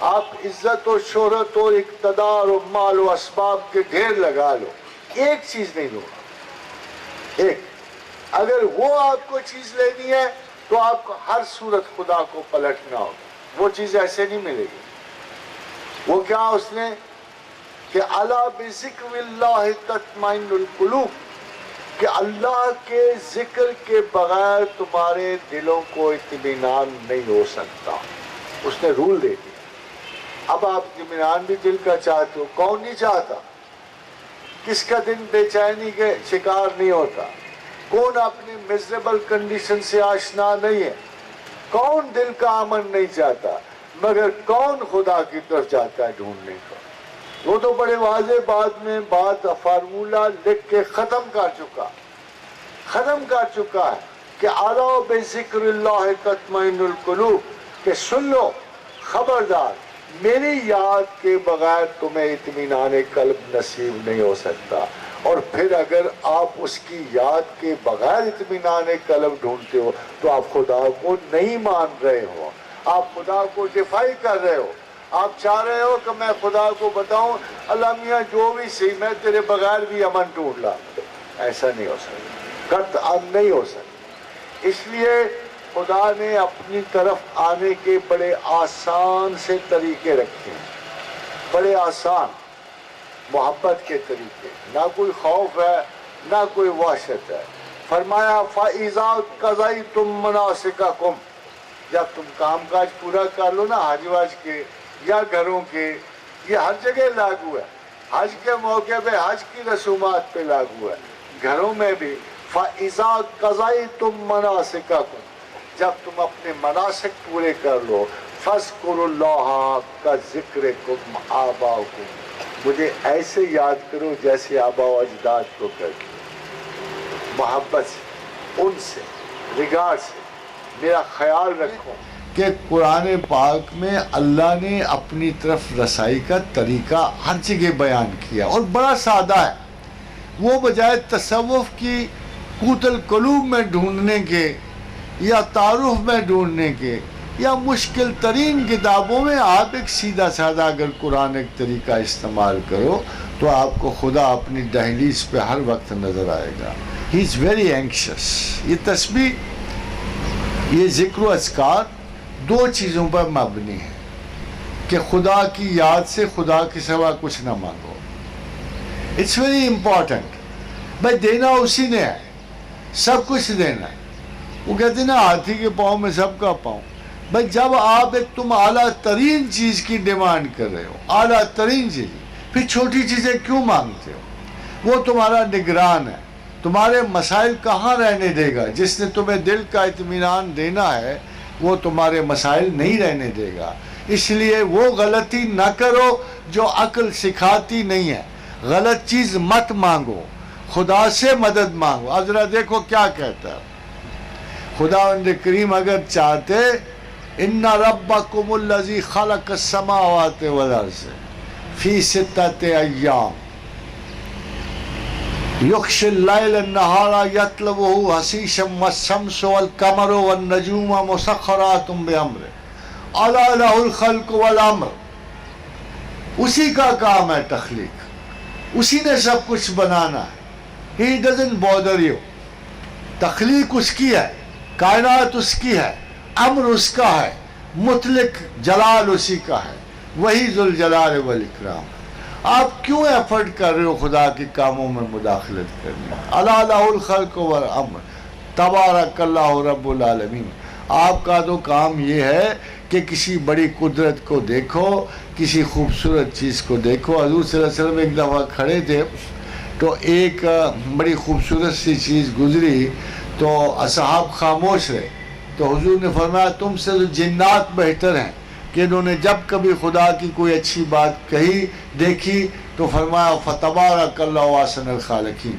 آپ عزت و شہرت و اقتدار و مال و اسباب کے ڈھیر لگا لو، ایک چیز نہیں لو، ایک اگر وہ آپ کو چیز لینی ہے تو آپ کو ہر صورت خدا کو پلٹنا ہوگا، وہ چیز ایسے نہیں ملے گی۔ وہ کیا اس نے کہ الا بذکر اللہ تطمئن القلوب، کہ اللہ کے ذکر کے بغیر تمہارے دلوں کو اطمینان نہیں ہو سکتا، اس نے رول دے دیا۔ اب آپ اطمینان بھی دل کا چاہتے ہو، کون نہیں چاہتا؟ کس کا دن بے چینی کے شکار نہیں ہوتا؟ کون اپنی میزریبل کنڈیشن سے آشنا نہیں ہے؟ کون دل کا امن نہیں چاہتا؟ مگر کون خدا کی طرف چاہتا ہے ڈھونڈنے کو؟ وہ تو بڑے واضح بات میں بات فارمولہ لکھ کے ختم کر چکا ہے کہ الا بذکر اللہ تطمئن القلوب، کہ سن لو خبردار، میری یاد کے بغیر تمہیں اطمینان قلب نصیب نہیں ہو سکتا۔ اور پھر اگر آپ اس کی یاد کے بغیر اطمینان قلب ڈھونڈتے ہو تو آپ خدا کو نہیں مان رہے ہو، آپ خدا کو ڈیفائی کر رہے ہو۔ آپ چاہ رہے ہو کہ میں خدا کو بتاؤں اللہ میاں جو بھی صحیح، میں تیرے بغیر بھی امن ڈھونڈ لا، ایسا نہیں ہو سکتا، قطعاً نہیں ہو سکتا۔ اس لیے خدا نے اپنی طرف آنے کے بڑے آسان سے طریقے رکھے ہیں، بڑے آسان محبت کے طریقے، نہ کوئی خوف ہے نہ کوئی وحشت ہے۔ فرمایا فَإِذَا قَضَيْتُم مَّنَاسِكَكُمْ، جب تم کام کاج پورا کر لو نا، حج واج کے یا گھروں کے، یہ ہر جگہ لاگو ہے، حج کے موقع پہ حج کی رسومات پہ لاگو ہے، گھروں میں بھی۔ فَإِذَا قَضَيْتُم مَّنَاسِكَكُمْ، جب تم اپنے مناسک پورے کر لو، فَاذْكُرُوا اللَّهَ كَذِكْرِكُمْ آبَاءَكُمْ، مجھے ایسے یاد کرو جیسے آباء و اجداد کو کرتے، محبت سے، ان سے، ریگارڈ سے، میرا خیال رکھو۔ کہ قرآن پاک میں اللہ نے اپنی طرف رسائی کا طریقہ ہر جگہ بیان کیا اور بڑا سادہ ہے۔ وہ بجائے تصوف کی قوت القلوب میں ڈھونڈنے کے یا تعارف میں ڈھونڈنے کے یا مشکل ترین کتابوں میں، آپ ایک سیدھا سادہ اگر قرآن ایک طریقہ استعمال کرو تو آپ کو خدا اپنی دہلیز پہ ہر وقت نظر آئے گا۔ ہی از ویری اینکشس۔ یہ تسبیح، یہ ذکر و اذکار دو چیزوں پر مبنی ہے کہ خدا کی یاد سے خدا کے سوا کچھ نہ مانگو۔ It's very important. بھائی دینا اسی نے ہے، سب کچھ دینا ہے۔ وہ کہتے ہیں نا ہاتھی کے پاؤں میں سب کا پاؤں۔ بھائی جب آپ ایک تم اعلیٰ ترین چیز کی ڈیمانڈ کر رہے ہو، اعلیٰ ترین چیز، پھر چھوٹی چیزیں کیوں مانگتے ہو؟ وہ تمہارا نگران ہے، تمہارے مسائل کہاں رہنے دے گا؟ جس نے تمہیں دل کا اطمینان دینا ہے وہ تمہارے مسائل نہیں رہنے دے گا۔ اس لیے وہ غلطی نہ کرو جو عقل سکھاتی نہیں ہے۔ غلط چیز مت مانگو، خدا سے مدد مانگو۔ اب ذرا دیکھو کیا کہتا ہے خداوند کریم، اگر چاہتے ان ربکم الذی خلق السماوات والارض فی ستۃ ایام یغشی اللیل النہار یطلبہ حثیثا والشمس والقمر والنجوم مسخرات بامرہ الا لہ الخلق والامر۔ اسی کا کام ہے تخلیق، اسی نے سب کچھ بنانا ہے۔ He doesn't bother you۔ تخلیق اس کی ہے، کائنات اس کی ہے، امر اس کا ہے، مطلق جلال اسی کا ہے، وہی ذوالجلال والاکرام۔ آپ کیوں ایفرٹ کر رہے ہو خدا کے کاموں میں مداخلت کرنے؟ الا لہ الخلق والامر تبارک اللہ رب العالمین۔ آپ کا تو کام یہ ہے کہ کسی بڑی قدرت کو دیکھو، کسی خوبصورت چیز کو دیکھو۔ حضور صلی اللہ علیہ وسلم ایک دفعہ کھڑے تھے تو ایک بڑی خوبصورت سی چیز گزری تو اصحاب خاموش رہے، تو حضور نے فرمایا تم سے تو جنات بہتر ہیں، کہ انہوں نے جب کبھی خدا کی کوئی اچھی بات کہی دیکھی تو فرمایا فتبارک اللہ احسن الخالقین۔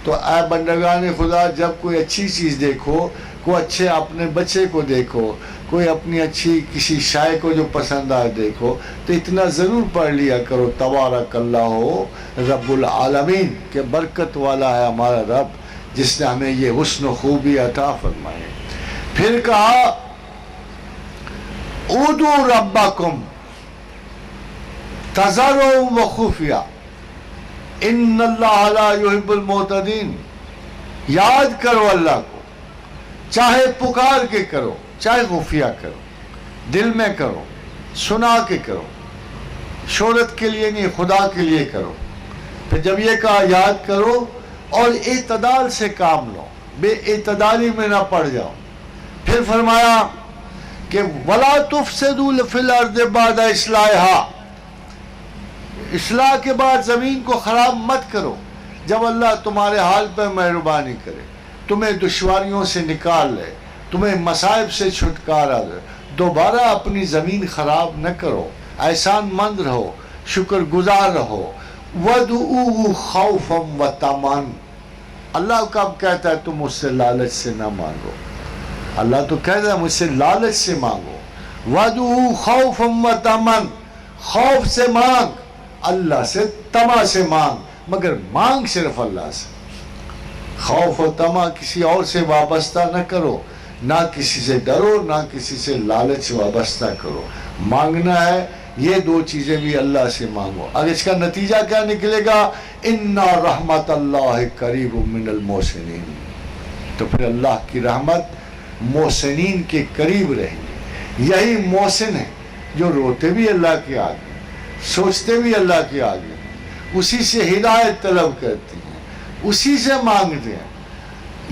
تو اے بندگان خدا، جب کوئی اچھی چیز دیکھو، کوئی اچھے اپنے بچے کو دیکھو، کوئی اپنی اچھی کسی شائع کو جو پسند آئے دیکھو، تو اتنا ضرور پڑھ لیا کرو تبارک اللہ رب العالمین، کہ برکت والا ہے ہمارا رب جس نے ہمیں یہ حسن و خوبی عطا فرمائے۔ پھر کہا ادعوا ربکم تضرع و خفیہ ان اللہ لا یحب المعتدین. یاد کرو اللہ کو، چاہے پکار کے کرو، چاہے خفیہ کرو، دل میں کرو، سنا کے کرو، شہرت کے لیے نہیں، خدا کے لیے کرو. پھر جب یہ کہا یاد کرو اور اعتدال سے کام لو، بے اعتدالی میں نہ پڑ جاؤ. پھر فرمایا کہ وَلَا تُفْسِدُوا فِي الْأَرْضِ بَعْدَ إِصْلَاحِهَا، اصلاح کے بعد زمین کو خراب مت کرو. جب اللہ تمہارے حال پہ مہربانی کرے، تمہیں دشواریوں سے نکال لے، تمہیں مصائب سے چھٹکارا دے، دوبارہ اپنی زمین خراب نہ کرو. احسان مند رہو، شکر گزار رہو. وَادْعُوهُ خَوْفًا وَطَمَعًا. اللہ کب کہتا ہے تم مجھ سے لالچ سے نہ مانگو؟ اللہ تو کہتا ہے مجھ سے لالچ سے مانگو. وَادْعُوهُ خَوْفًا وَطَمَعًا. خوف سے مانگ، اللہ سے طمع سے مانگ، مگر مانگ صرف اللہ سے. خوف و طمع کسی اور سے وابستہ نہ کرو، نہ کسی سے ڈرو، نہ کسی سے لالچ وابستہ کرو. مانگنا ہے یہ دو چیزیں بھی اللہ سے مانگو. اگر اس کا نتیجہ کیا نکلے گا؟ اِنَّ رحمت اللہ قریب من المحسنین. تو پھر اللہ کی رحمت محسنین کے قریب رہے گی. یہی محسن ہے جو روتے بھی اللہ کے آگے، سوچتے بھی اللہ کے آگے، اسی سے ہدایت طلب کرتے ہیں، اسی سے مانگتے ہیں.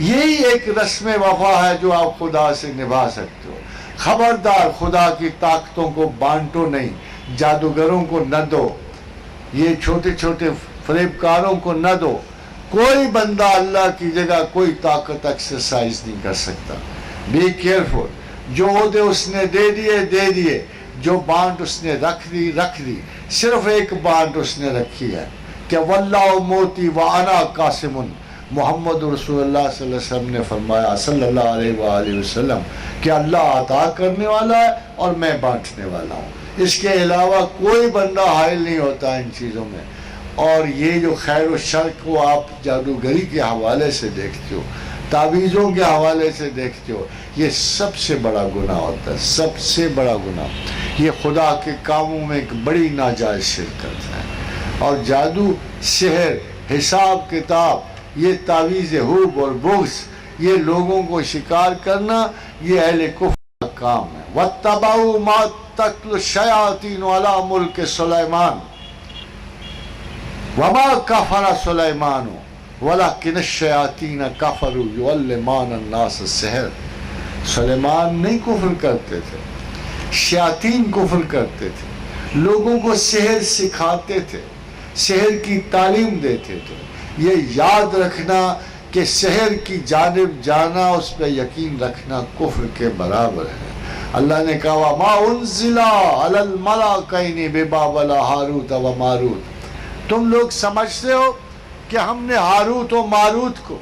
یہی ایک رسم وفا ہے جو آپ خدا سے نبھا سکتے ہو. خبردار خدا کی طاقتوں کو بانٹو نہیں، جادوگروں کو نہ دو، یہ چھوٹے چھوٹے فریبکاروں کو نہ دو. کوئی بندہ اللہ کی جگہ کوئی طاقت ایکسرسائز نہیں کر سکتا. Be careful. جو عہدے اس نے دے دیے، جو بانٹ اس نے رکھ دی. صرف ایک بانٹ اس نے رکھی ہے کہ واللہ موتی وانا قاسم. محمد رسول اللہ صلی اللہ علیہ وسلم نے فرمایا صلی اللہ علیہ وآلہ وسلم کہ اللہ عطا کرنے والا ہے اور میں بانٹنے والا ہوں. اس کے علاوہ کوئی بندہ حائل نہیں ہوتا ان چیزوں میں. اور یہ جو خیر و شر کو آپ جادوگری کے حوالے سے دیکھتے ہو، تعویذوں کے حوالے سے دیکھتے ہو، یہ سب سے بڑا گناہ ہوتا ہے، سب سے بڑا گناہ. یہ خدا کے کاموں میں ایک بڑی ناجائز شرکت ہے. اور جادو، سحر، حساب کتاب، یہ تعویذ حب اور بغض، یہ لوگوں کو شکار کرنا، یہ اہل کفر کا کام ہے. وَاتَّبَعُوا مَا تَتْلُو الشَّيَاطِينُ عَلَىٰ مُلْكِ سُلَيْمَانَ وَمَا كَفَرَ سُلَيْمَانُ وَلَكِنَّ الشَّيَاطِينَ كَفَرُوا يُعَلِّمُونَ النَّاسَ السِّحْرَ. سلیمان نہیں کفر کرتے تھے، شیاطین کفر کرتے تھے، لوگوں کو سحر سکھاتے تھے، سحر کی تعلیم دیتے تھے. یہ یاد رکھنا کہ سحر کی جانب جانا، اس پہ یقین رکھنا کفر کے برابر ہے. اللہ نے کہا وَمَا أُنزِلَ عَلَى الْمَلَائِكَةِ بِبَابِلَ هَارُوتَ وَمَارُوتَ. تم لوگ سمجھتے ہو کہ ہم نے ہاروت و ماروت کو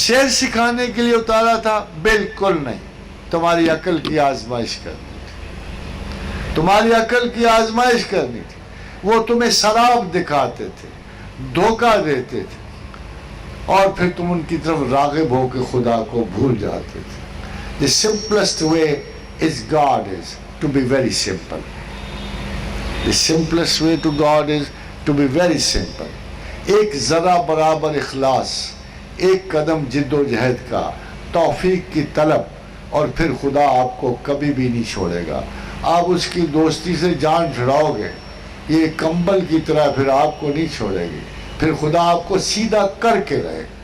سحر سکھانے کے لیے اتارا تھا؟ بالکل نہیں. تمہاری عقل کی آزمائش کرنی تھی، تمہاری عقل کی آزمائش کرنی تھی. وہ تمہیں سراب دکھاتے تھے، دھوکہ دیتے تھے، اور پھر تم ان کی طرف راغب ہو کے خدا کو بھول جاتے تھے. The simplest way is God is to be very simple. The simplest way to God is to be very simple. ایک ذرا برابر اخلاص، ایک قدم جد و جہد کا، توفیق کی طلب، اور پھر خدا آپ کو کبھی بھی نہیں چھوڑے گا. آپ اس کی دوستی سے جان چھڑاؤ گے، یہ کمبل کی طرح پھر آپ کو نہیں چھوڑے گی. پھر خدا آپ کو سیدھا کر کے رہے گا.